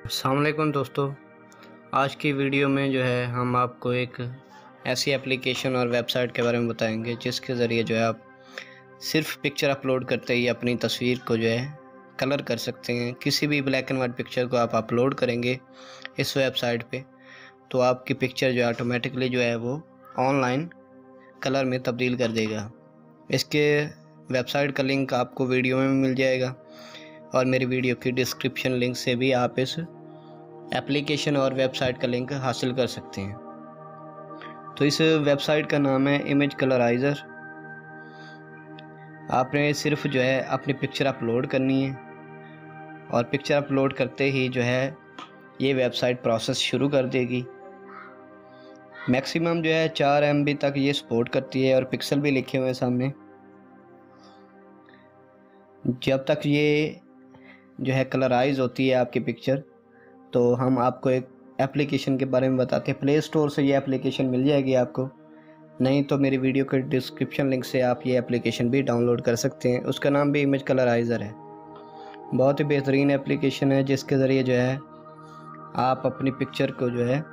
अस्सलाम वालेकुम दोस्तों। आज की वीडियो में जो है हम आपको एक ऐसी एप्लीकेशन और वेबसाइट के बारे में बताएंगे जिसके ज़रिए जो है आप सिर्फ पिक्चर अपलोड करते ही अपनी तस्वीर को जो है कलर कर सकते हैं। किसी भी ब्लैक एंड वाइट पिक्चर को आप अपलोड करेंगे इस वेबसाइट पे तो आपकी पिक्चर जो है ऑटोमेटिकली जो है वो ऑनलाइन कलर में तब्दील कर देगा। इसके वेबसाइट का लिंक आपको वीडियो में मिल जाएगा और मेरी वीडियो की डिस्क्रिप्शन लिंक से भी आप इस एप्लीकेशन और वेबसाइट का लिंक हासिल कर सकते हैं। तो इस वेबसाइट का नाम है इमेज कलराइज़र। आपने सिर्फ जो है अपनी पिक्चर अपलोड करनी है और पिक्चर अपलोड करते ही जो है ये वेबसाइट प्रोसेस शुरू कर देगी। मैक्सिमम जो है 4 MB तक ये सपोर्ट करती है और पिक्सल भी लिखे हुए हैं सामने। जब तक ये जो है कलराइज होती है आपकी पिक्चर तो हम आपको एक एप्लीकेशन के बारे में बताते हैं। प्ले स्टोर से ये एप्लीकेशन मिल जाएगी आपको, नहीं तो मेरी वीडियो के डिस्क्रिप्शन लिंक से आप ये एप्लीकेशन भी डाउनलोड कर सकते हैं। उसका नाम भी इमेज कलराइज़र है। बहुत ही बेहतरीन एप्लीकेशन है जिसके ज़रिए जो है आप अपनी पिक्चर को जो है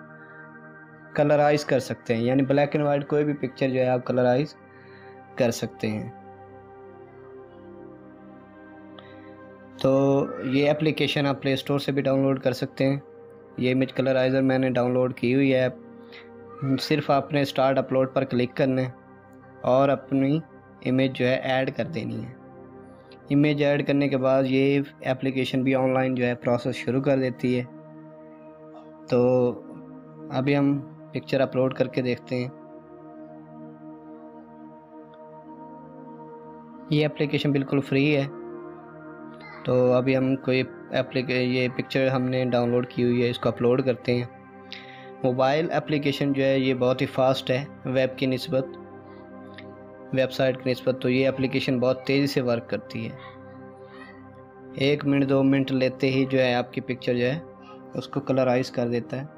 कलराइज कर सकते हैं, यानी ब्लैक एंड वाइट कोई भी पिक्चर जो है आप कलराइज कर सकते हैं। तो ये एप्लीकेशन आप प्ले स्टोर से भी डाउनलोड कर सकते हैं। ये इमेज कलराइज़र मैंने डाउनलोड की हुई है। सिर्फ आपने स्टार्ट अपलोड पर क्लिक करना है और अपनी इमेज जो है ऐड कर देनी है। इमेज ऐड करने के बाद ये एप्लीकेशन भी ऑनलाइन जो है प्रोसेस शुरू कर देती है। तो अभी हम पिक्चर अपलोड करके देखते हैं। ये एप्लीकेशन बिल्कुल फ्री है। तो अभी हम कोई ये पिक्चर हमने डाउनलोड की हुई है, इसको अपलोड करते हैं। मोबाइल एप्लीकेशन जो है ये बहुत ही फास्ट है वेब की निस्बत, वेबसाइट की निस्बत। तो ये एप्लीकेशन बहुत तेज़ी से वर्क करती है। 1 मिनट 2 मिनट लेते ही जो है आपकी पिक्चर जो है उसको कलराइज कर देता है।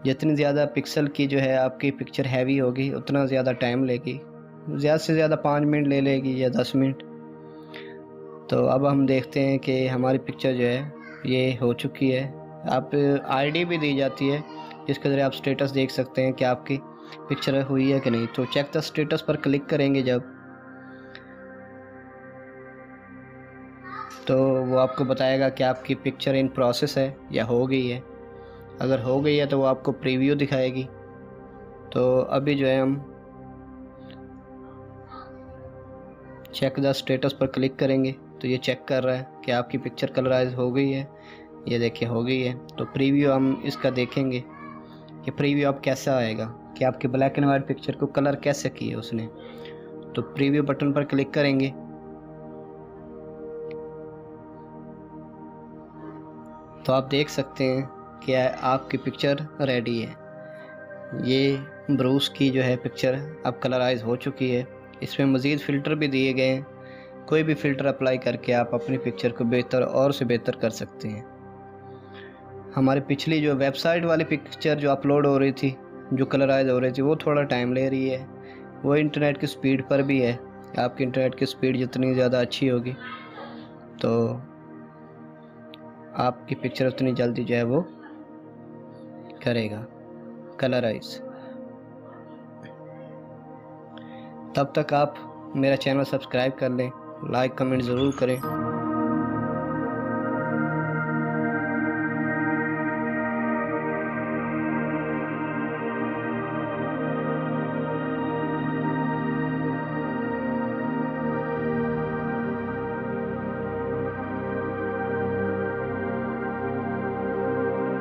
जितनी ज़्यादा पिक्सल की जो है आपकी पिक्चर हैवी होगी उतना ज़्यादा टाइम लेगी, ज़्यादा से ज़्यादा 5 मिनट ले लेगी या 10 मिनट। तो अब हम देखते हैं कि हमारी पिक्चर जो है ये हो चुकी है। आप आईडी भी दी जाती है जिसके ज़रिए आप स्टेटस देख सकते हैं कि आपकी पिक्चर हुई है कि नहीं। तो चेक द स्टेटस पर क्लिक करेंगे जब, तो वो आपको बताएगा कि आपकी पिक्चर इन प्रोसेस है या हो गई है। अगर हो गई है तो वो आपको प्रीव्यू दिखाएगी। तो अभी जो है हम चेक द स्टेटस पर क्लिक करेंगे तो ये चेक कर रहा है कि आपकी पिक्चर कलराइज हो गई है। ये देखिए हो गई है। तो प्रीव्यू हम इसका देखेंगे कि प्रीव्यू अब कैसा आएगा, कि आपकी ब्लैक एंड वाइट पिक्चर को कलर कैसे किया उसने। तो प्रीव्यू बटन पर क्लिक करेंगे तो आप देख सकते हैं कि आपकी पिक्चर रेडी है। ये ब्रूस की जो है पिक्चर अब कलराइज हो चुकी है। इसमें मज़ीद फ़िल्टर भी दिए गए हैं। कोई भी फ़िल्टर अप्लाई करके आप अपनी पिक्चर को बेहतर और से बेहतर कर सकते हैं। हमारी पिछली जो वेबसाइट वाली पिक्चर जो अपलोड हो रही थी, जो कलराइज हो रही थी, वो थोड़ा टाइम ले रही है। वो इंटरनेट की स्पीड पर भी है। आपकी इंटरनेट की स्पीड जितनी ज़्यादा अच्छी होगी तो आपकी पिक्चर उतनी जल्दी जो है वो करेगा कलराइज। तब तक आप मेरा चैनल सब्सक्राइब कर लें, लाइक कमेंट ज़रूर करें।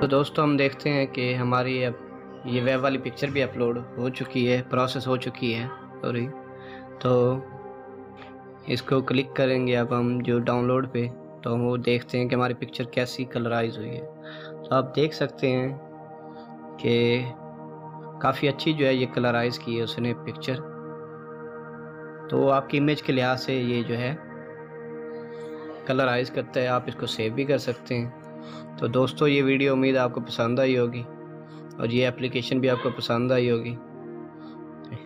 तो दोस्तों हम देखते हैं कि हमारी अब ये वेब वाली पिक्चर भी अपलोड हो चुकी है, प्रोसेस हो चुकी है सॉरी। तो इसको क्लिक करेंगे अब हम जो डाउनलोड पे, तो वो देखते हैं कि हमारी पिक्चर कैसी कलराइज हुई है। तो आप देख सकते हैं कि काफ़ी अच्छी जो है ये कलराइज की है उसने पिक्चर। तो आपकी इमेज के लिहाज से ये जो है कलराइज करता है। आप इसको सेव भी कर सकते हैं। तो दोस्तों ये वीडियो उम्मीद आपको पसंद आई होगी और ये एप्लीकेशन भी आपको पसंद आई होगी।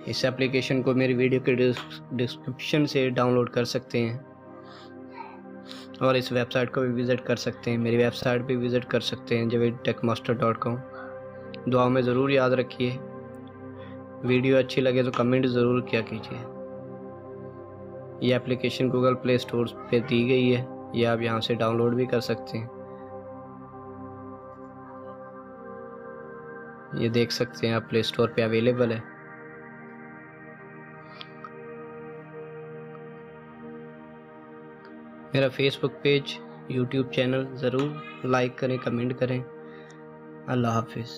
इस एप्लीकेशन को मेरी वीडियो के डिस्क्रिप्शन से डाउनलोड कर सकते हैं। और इस वेबसाइट को भी विज़िट कर सकते हैं। मेरी वेबसाइट भी विज़िट कर सकते हैं JaveedTechMaster.com। दुआ में ज़रूर याद रखिए। वीडियो अच्छी लगे तो कमेंट ज़रूर किया कीजिए। ये एप्लीकेशन गूगल प्ले स्टोर पे दी गई है, ये आप यहाँ से डाउनलोड भी कर सकते हैं। ये देख सकते हैं आप प्ले स्टोर पे अवेलेबल है। मेरा फेसबुक पेज, यूट्यूब चैनल ज़रूर लाइक करें, कमेंट करें। अल्लाह हाफिज़।